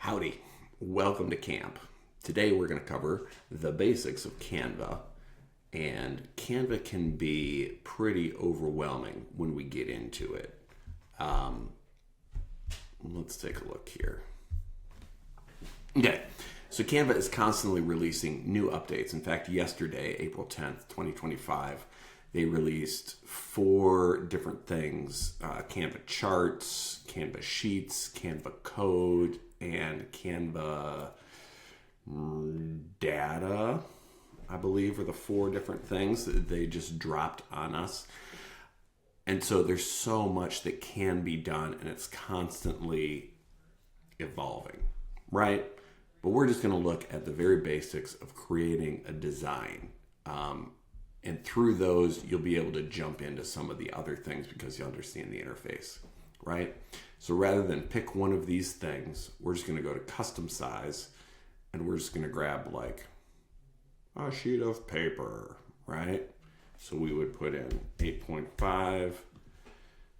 Howdy, welcome to camp. Today we're going to cover the basics of Canva, and Canva can be pretty overwhelming when we get into it. Let's take a look here. Okay, so Canva is constantly releasing new updates. In fact, yesterday, April 10th, 2025, they released 4 different things: Canva charts, Canva sheets, Canva code, and Canva data, I believe, are the 4 different things that they just dropped on us. And so there's so much that can be done, and it's constantly evolving, right? But we're just going to look at the very basics of creating a design. And through those, you'll be able to jump into some of the other things because you understand the interface, right? So rather than pick one of these things, we're just going to go to custom size, and we're just going to grab like a sheet of paper, right? So we would put in 8.5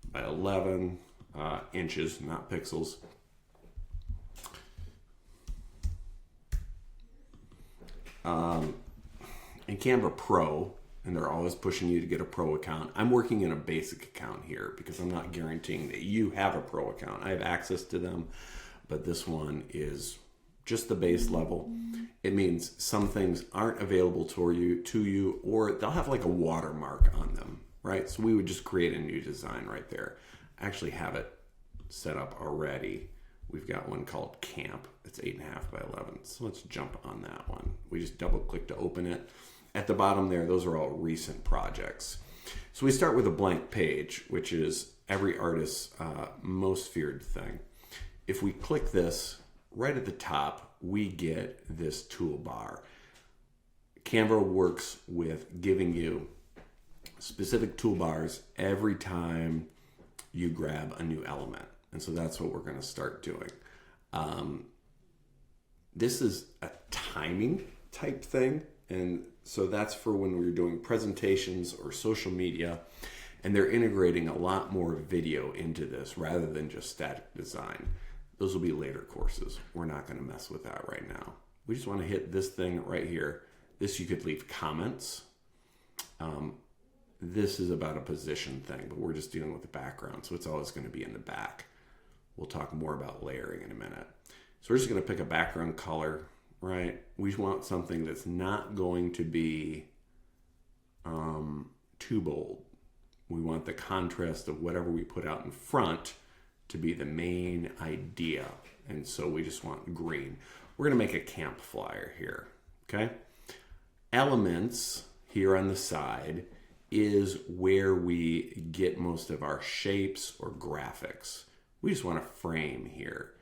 by 11 inches, not pixels. In Canva Pro, and they're always pushing you to get a pro account. I'm working in a basic account here because I'm not guaranteeing that you have a pro account. I have access to them, but this one is just the base level. It means some things aren't available to you, or they'll have like a watermark on them, right? So we would just create a new design right there. I actually have it set up already. We've got one called Camp. It's 8.5 by 11. So let's jump on that one. We just double click to open it. At the bottom there, those are all recent projects. So we start with a blank page, which is every artist's most feared thing. If we click this, right at the top, we get this toolbar. Canva works with giving you specific toolbars every time you grab a new element. And so that's what we're going to start doing. This is a timing type thing. And so that's for when we're doing presentations or social media, and they're integrating a lot more video into this rather than just static design. Those will be later courses. We're not going to mess with that right now. We just want to hit this thing right here. This, you could leave comments. This is about a position thing, but we're just dealing with the background, so it's always going to be in the back. We'll talk more about layering in a minute. So we're just going to pick a background color, right? We want something that's not going to be too bold. We want the contrast of whatever we put out in front to be the main idea. And so we just want green. We're going to make a camp flyer here, okay? Elements here on the side is where we get most of our shapes or graphics. We just want a frame here.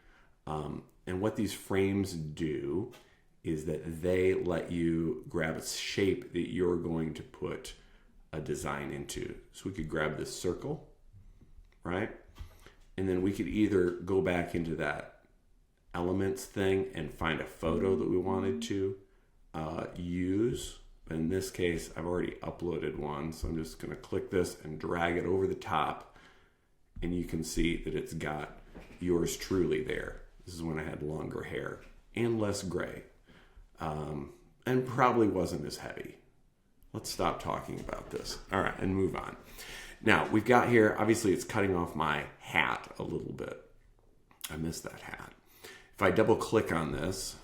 And what these frames do is that they let you grab a shape that you're going to put a design into. So we could grab this circle, right? And then we could either go back into that elements thing and find a photo that we wanted to use. In this case, I've already uploaded one, so I'm just going to click this and drag it over the top, and you can see that it's got yours truly there. This is when I had longer hair and less gray, and probably wasn't as heavy. Let's stop talking about this. All right, and move on. Now, we've got here, obviously it's cutting off my hat a little bit. I missed that hat. If I double click on this,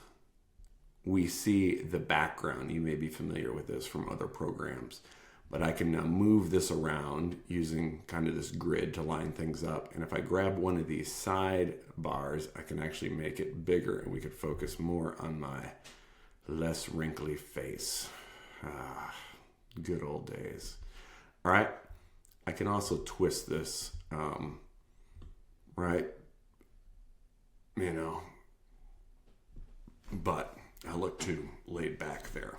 we see the background. You may be familiar with this from other programs, but I can now move this around using kind of this grid to line things up. And if I grab one of these side bars, I can actually make it bigger, and we could focus more on my less wrinkly face. Good old days. All right. I can also twist this, right? You know, but I look too laid back there.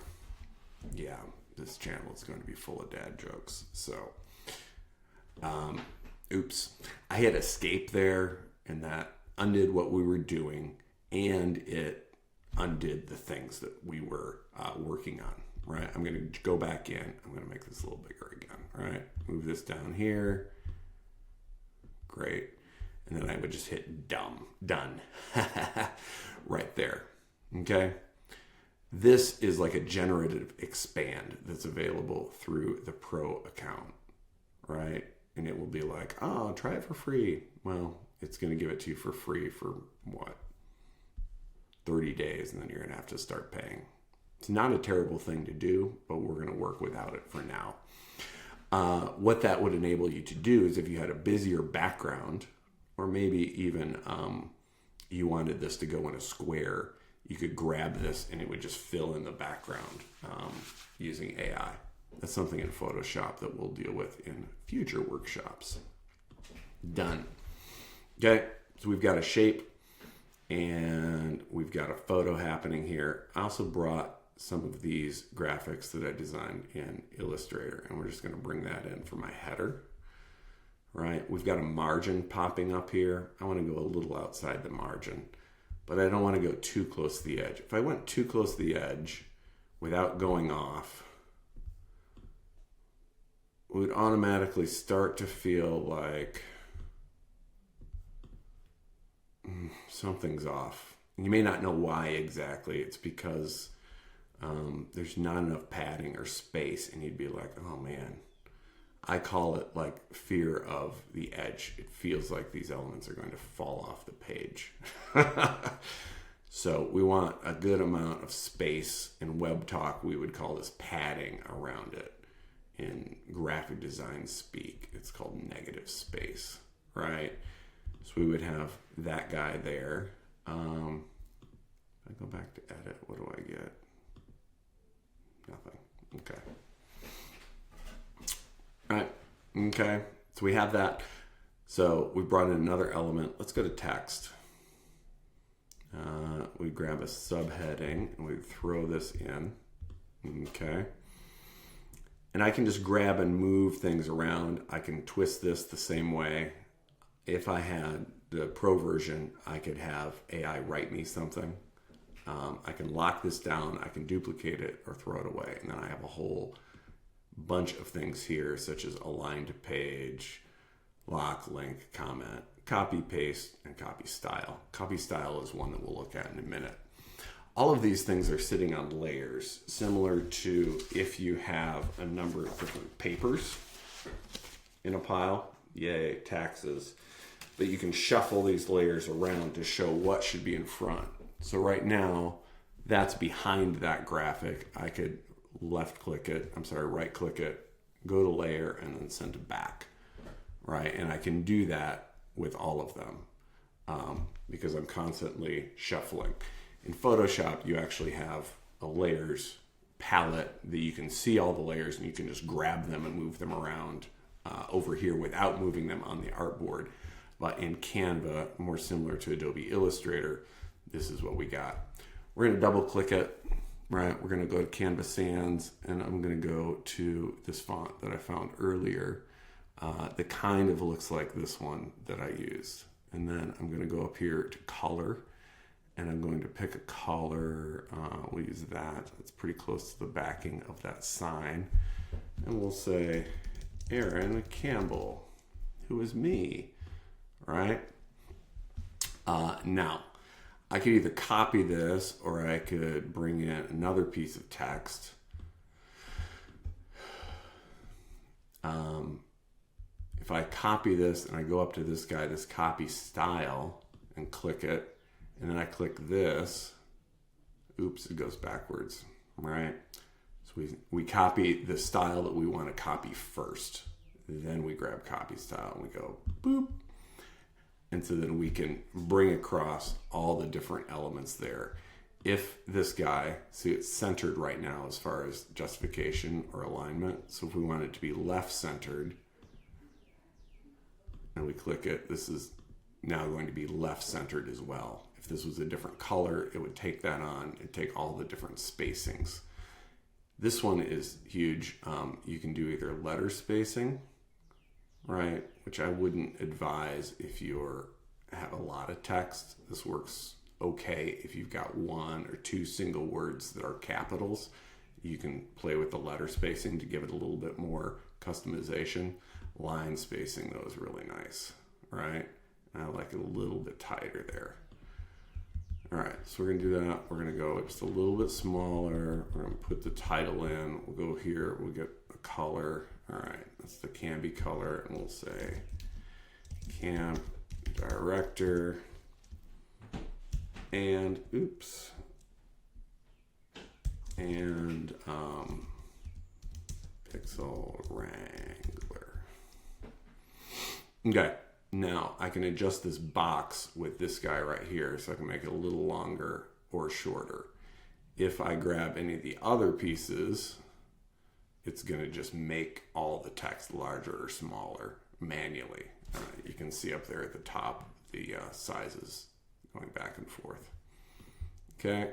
Yeah, this channel is going to be full of dad jokes. So, oops. I hit escape there, and that undid what we were doing, and it undid the things that we were working on. Right, I'm going to go back in. I'm going to make this a little bigger again. All right, move this down here. Great. And then I would just hit done. Okay. This is like a generative expand that's available through the Pro account, right? And it will be like, oh, try it for free. Well, it's going to give it to you for free for what? 30 days, and then you're going to have to start paying. It's not a terrible thing to do, but we're going to work without it for now. What that would enable you to do is if you had a busier background, or maybe even you wanted this to go in a square, you could grab this and it would just fill in the background using AI. That's something in Photoshop that we'll deal with in future workshops. Done. Okay, so we've got a shape and we've got a photo happening here. I also brought some of these graphics that I designed in Illustrator, and we're just going to bring that in for my header. Right, we've got a margin popping up here. I want to go a little outside the margin, but I don't want to go too close to the edge. If I went too close to the edge without going off, it would automatically start to feel like something's off. You may not know why exactly. It's because there's not enough padding or space, and you'd be like, oh man. I call it like fear of the edge. It feels like these elements are going to fall off the page. So we want a good amount of space. In web talk, we would call this padding around it. In graphic design speak, it's called negative space, right? So we would have that guy there. I go back to edit. What do I get? Nothing. Okay. All right. Okay. So we have that. So we brought in another element. Let's go to text. We grab a subheading and we throw this in. Okay. And I can just grab and move things around. I can twist this the same way. If I had the Pro version, I could have AI write me something. I can lock this down. I can duplicate it or throw it away. And then I have a whole bunch of things here, such as align to page, lock, link, comment, copy, paste, and copy style. Copy style is one that we'll look at in a minute. All of these things are sitting on layers, similar to if you have a number of different papers in a pile. Yay, taxes. But you can shuffle these layers around to show what should be in front. So right now, that's behind that graphic. I could right click it, go to layer, and then send it back, right? And I can do that with all of them because I'm constantly shuffling. In Photoshop, you actually have a layers palette that you can see all the layers and you can just grab them and move them around over here without moving them on the artboard. But in Canva, more similar to Adobe Illustrator, this is what we got. We're going to double click it. Right, we're going to go to Canva Sans, and I'm going to go to this font that I found earlier that kind of looks like this one that I used. And then I'm going to go up here to color, and I'm going to pick a color. We'll use that. It's pretty close to the backing of that sign. And we'll say Aaron Campbell, who is me, right? Now, I could either copy this or I could bring in another piece of text. If I copy this and I go up to this guy, this copy style, and click it, and then I click this, oops, it goes backwards, right? So we copy the style that we want to copy first. Then we grab copy style and we go boop. And so then we can bring across all the different elements there. If this guy, see it's centered right now as far as justification or alignment. So if we want it to be left centered and we click it, this is now going to be left centered as well. If this was a different color, it would take that on and take all the different spacings. This one is huge. You can do either letter spacing, right? Which I wouldn't advise if you have a lot of text. This works okay if you've got one or two single words that are capitals. You can play with the letter spacing to give it a little bit more customization. Line spacing, though, is really nice, right? And I like it a little bit tighter there. All right, so we're gonna do that. We're gonna go just a little bit smaller. We're gonna put the title in. We'll go here, we'll get a color. All right, that's the Canva color, and we'll say Camp Director, and oops, and Pixel Wrangler. Okay, now I can adjust this box with this guy right here, so I can make it a little longer or shorter. If I grab any of the other pieces, it's going to just make all the text larger or smaller manually. You can see up there at the top the sizes going back and forth. Okay,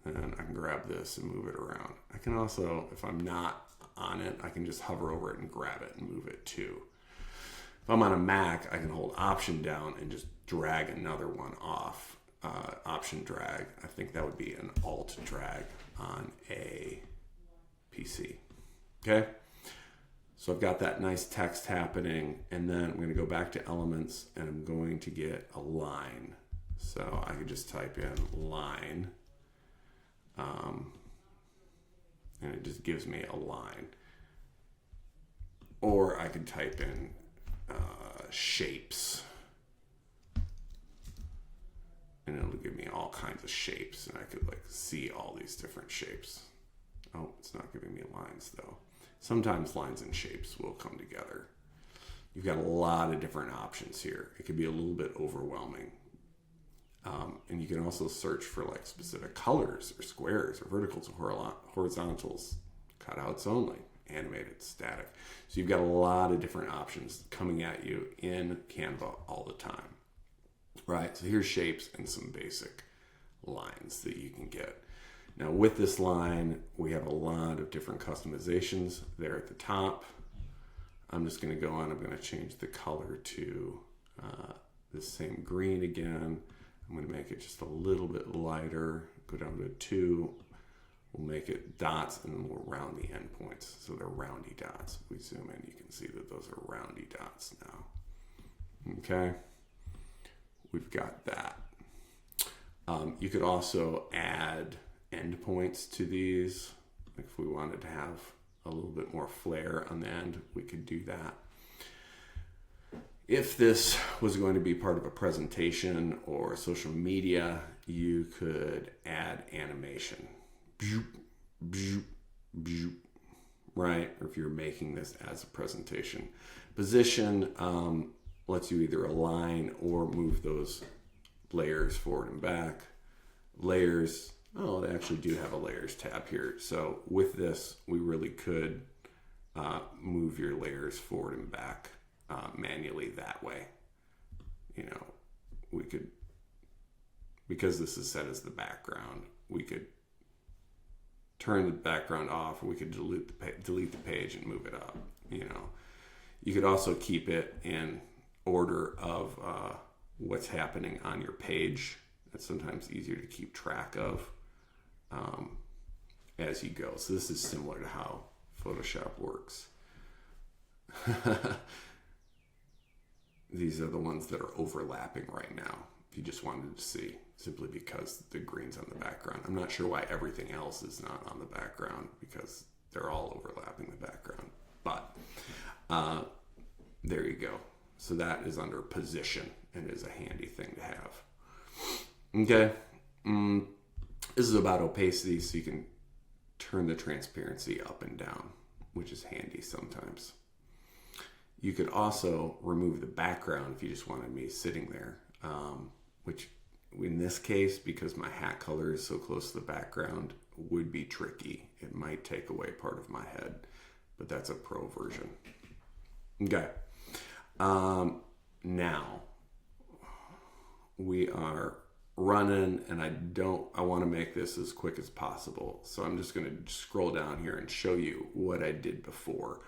and I can grab this and move it around. I can also, if I'm not on it, I can just hover over it and grab it and move it too. If I'm on a Mac, I can hold Option down and just drag another one off. Option drag. I think that would be an Alt drag on a PC. Okay, so I've got that nice text happening, and then I'm going to go back to elements, and I'm going to get a line. So I could just type in line, and it just gives me a line. Or I could type in shapes, and it'll give me all kinds of shapes, and I could like see all these different shapes. Oh, it's not giving me lines though. Sometimes lines and shapes will come together. You've got a lot of different options here. It could be a little bit overwhelming. And you can also search for like specific colors or squares or verticals or horizontals, cutouts only, animated, static. So you've got a lot of different options coming at you in Canva all the time. Right, so here's shapes and some basic lines that you can get. Now with this line, we have a lot of different customizations there at the top. I'm just going to go on, I'm going to change the color to the same green again. I'm going to make it just a little bit lighter, go down to 2. We'll make it dots, and then we'll round the endpoints. So they're roundy dots. If we zoom in, you can see that those are roundy dots now. Okay, we've got that. You could also add endpoints to these. Like if we wanted to have a little bit more flair on the end, we could do that. If this was going to be part of a presentation or social media, you could add animation. Right? Or if you're making this as a presentation. Position lets you either align or move those layers forward and back. Layers, oh, they actually do have a layers tab here. So with this, we really could move your layers forward and back manually that way. You know, we could, because this is set as the background, we could turn the background off, or we could delete the page and move it up. You know, you could also keep it in order of what's happening on your page. That's sometimes easier to keep track of as you go. So this is similar to how Photoshop works. These are the ones that are overlapping right now, if you just wanted to see, simply because the green's on the background. I'm not sure why everything else is not on the background, because they're all overlapping the background. But there you go. So that is under position and is a handy thing to have. Okay. This is about opacity, so you can turn the transparency up and down, which is handy sometimes. You could also remove the background if you just wanted me sitting there, which in this case, because my hat color is so close to the background, would be tricky. It might take away part of my head, but that's a pro version. Okay. Now we are running, and I want to make this as quick as possible. So I'm just going to scroll down here and show you what I did before.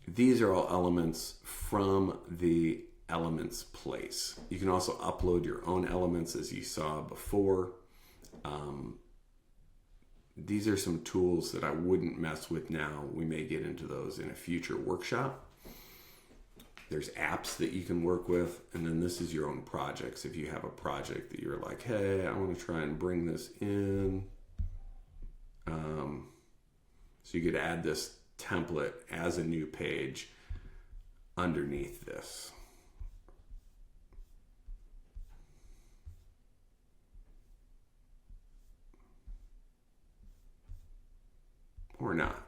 These are all elements from the elements place. You can also upload your own elements, as you saw before. These are some tools that I wouldn't mess with now. We may get into those in a future workshop. There's apps that you can work with, and then this is your own projects. If you have a project that you're like, hey, I want to try and bring this in. So you could add this template as a new page underneath this. Or not.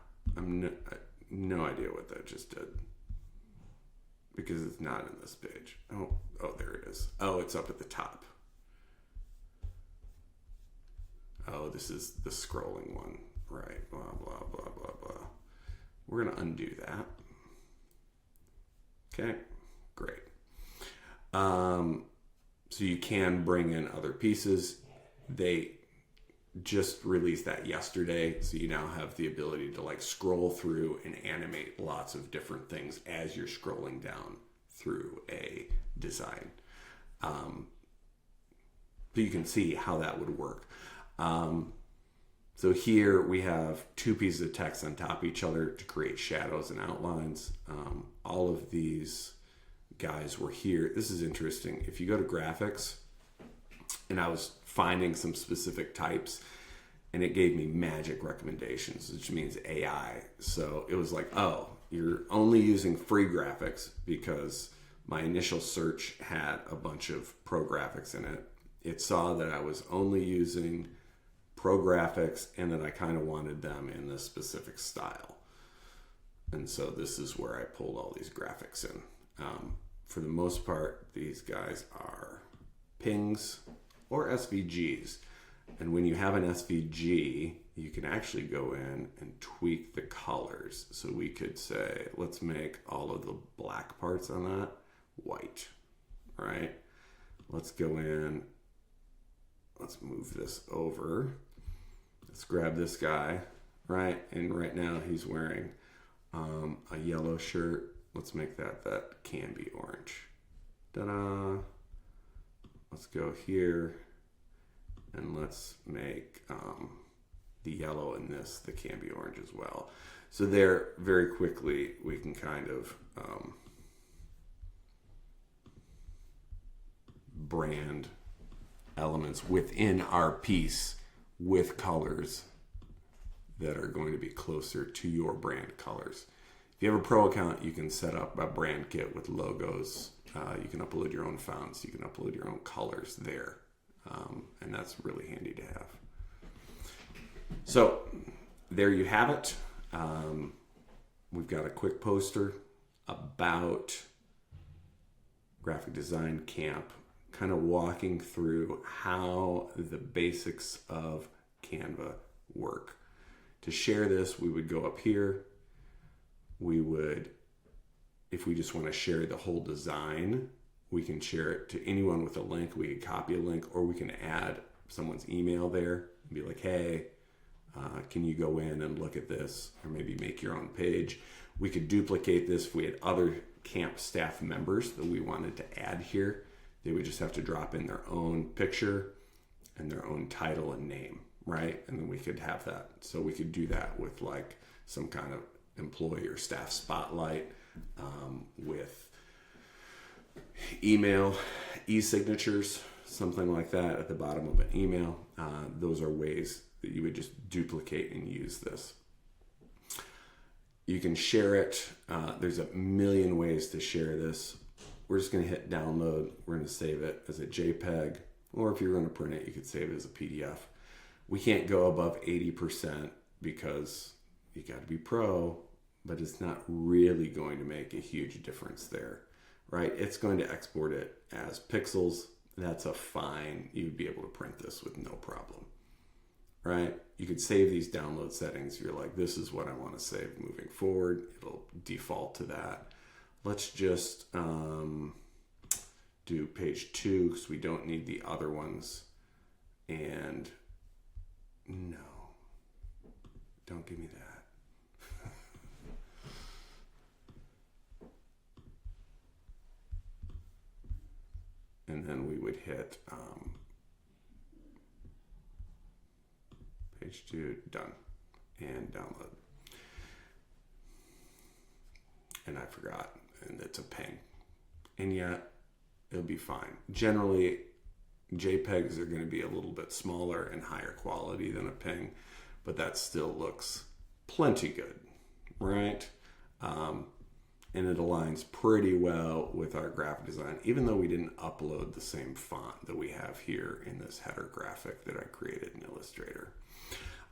No idea what that just did. Because it's not in this page. Oh, there it is. Oh, it's up at the top. Oh, this is the scrolling one. Right. Blah, blah, blah, blah, blah. We're going to undo that. Okay. Great. So you can bring in other pieces. They just released that yesterday. So you now have the ability to like scroll through and animate lots of different things as you're scrolling down through a design. So you can see how that would work. So here we have two pieces of text on top of each other to create shadows and outlines. All of these guys were here. This is interesting. If you go to graphics, and I was finding some specific types, and it gave me magic recommendations, which means AI. So it was like, oh, you're only using free graphics, because my initial search had a bunch of pro graphics in it. It saw that I was only using pro graphics and that I kind of wanted them in this specific style. And so this is where I pulled all these graphics in. For the most part, these guys are pings or SVGs. And when you have an SVG, you can actually go in and tweak the colors. So we could say, let's make all of the black parts on that white, right? Let's go in, let's move this over. Let's grab this guy, right? And right now he's wearing a yellow shirt. Let's make that can be orange. Ta-da! Let's go here and let's make the yellow in this the can be orange as well. So there, very quickly, we can kind of brand elements within our piece with colors that are going to be closer to your brand colors. If you have a pro account, you can set up a brand kit with logos. You can upload your own fonts. You can upload your own colors there. And that's really handy to have. So there you have it. We've got a quick poster about graphic design camp, kind of walking through how the basics of Canva work. To share this, we would go up here. We would, if we just want to share the whole design, we can share it to anyone with a link. We could copy a link, or we can add someone's email there and be like, hey, can you go in and look at this, or maybe make your own page. We could duplicate this if we had other camp staff members that we wanted to add here. They would just have to drop in their own picture and their own title and name, right? And then we could have that. So we could do that with like some kind of employee or staff spotlight, with email, e-signatures, something like that at the bottom of an email. Those are ways that you would just duplicate and use this. You can share it. There's a million ways to share this. We're just going to hit download. We're going to save it as a JPEG, or if you're going to print it, you could save it as a PDF. We can't go above 80% because you got to be pro, but it's not really going to make a huge difference there, right? It's going to export it as pixels. That's a fine. You'd be able to print this with no problem, right? You could save these download settings. You're like, this is what I want to save moving forward. It'll default to that. Let's just do page 2 because we don't need the other ones. And no, don't give me that. And then we would hit page 2, done, and download. And I forgot, and it's a ping. and yet it'll be fine. Generally, JPEGs are going to be a little bit smaller and higher quality than a PNG, but that still looks plenty good, right? And it aligns pretty well with our graphic design, even though we didn't upload the same font that we have here in this header graphic that I created in Illustrator.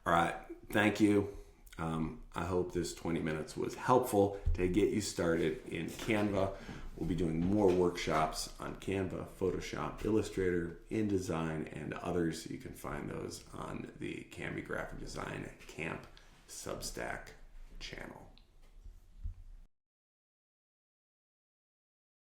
All right, thank you. I hope this 20 minutes was helpful to get you started in Canva. We'll be doing more workshops on Canva, Photoshop, Illustrator, InDesign, and others. You can find those on the Canva Graphic Design Camp Substack channel.